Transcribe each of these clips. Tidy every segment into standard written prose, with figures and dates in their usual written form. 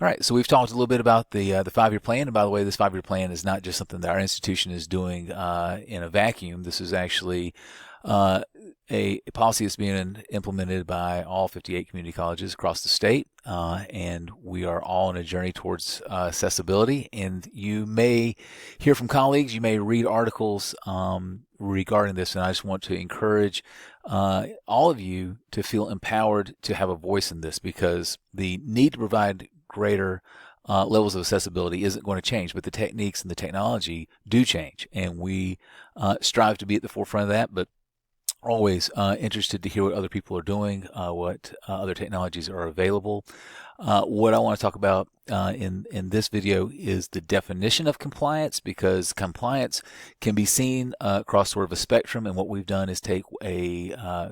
All right, so we've talked a little bit about the 5-year plan, and by the way, this 5-year plan is not just something that our institution is doing in a vacuum. This is actually uh, a policy that's being implemented by all 58 community colleges across the state, and we are all on a journey towards accessibility. And you may hear from colleagues, you may read articles regarding this, and I just want to encourage all of you to feel empowered to have a voice in this, because the need to provide greater levels of accessibility isn't going to change, but the techniques and the technology do change, and we strive to be at the forefront of that, but always interested to hear what other people are doing, what other technologies are available. What I want to talk about in this video is the definition of compliance, because compliance can be seen across sort of a spectrum, and what we've done is take a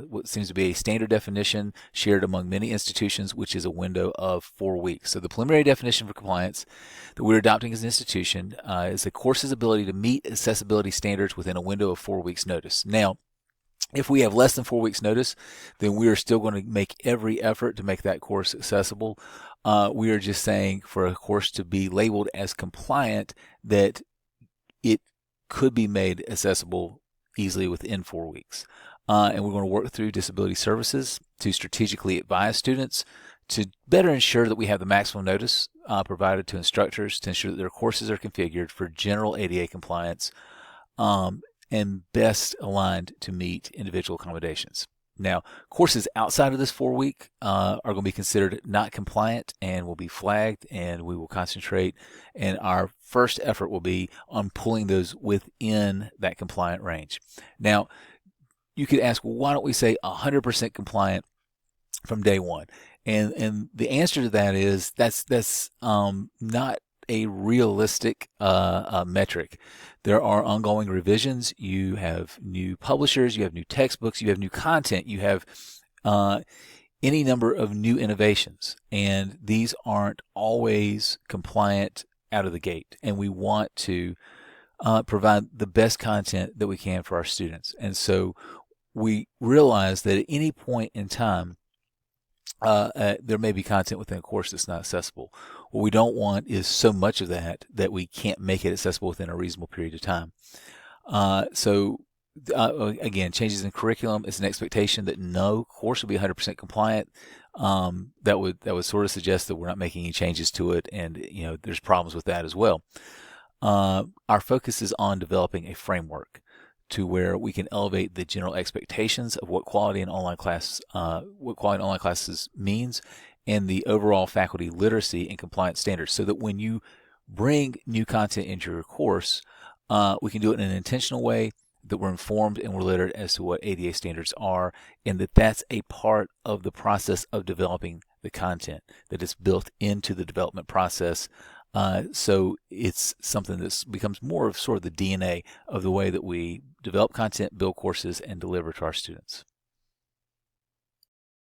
what seems to be a standard definition shared among many institutions, which is a window of 4 weeks. So the preliminary definition for compliance that we're adopting as an institution is a course's ability to meet accessibility standards within a window of 4 weeks notice. Now, if we have less than 4 weeks notice, then we are still going to make every effort to make that course accessible. We are just saying for a course to be labeled as compliant that it could be made accessible easily within 4 weeks. And we're going to work through disability services to strategically advise students to better ensure that we have the maximum notice provided to instructors to ensure that their courses are configured for general ADA compliance and best aligned to meet individual accommodations. Now, courses outside of this 4-week are going to be considered not compliant and will be flagged, and we will concentrate, and our first effort will be on pulling those within that compliant range. Now, you could ask, well, why don't we say 100% compliant from day one? And the answer to that is that's not a realistic metric. There are ongoing revisions. You have new publishers, you have new textbooks, you have new content, you have any number of new innovations, and these aren't always compliant out of the gate. And we want to provide the best content that we can for our students. And so we realize that at any point in time, there may be content within a course that's not accessible. What we don't want is so much of that that we can't make it accessible within a reasonable period of time. Again, changes in curriculum is an expectation that no course will be 100% compliant. That would sort of suggest that we're not making any changes to it, and there's problems with that as well. Our focus is on developing a framework to where we can elevate the general expectations of what quality in online classes means, and the overall faculty literacy and compliance standards, so that when you bring new content into your course, we can do it in an intentional way, that we're informed and we're literate as to what ADA standards are, and that's a part of the process of developing the content, that is built into the development process. So it's something that becomes more of sort of the DNA of the way that we develop content, build courses, and deliver to our students.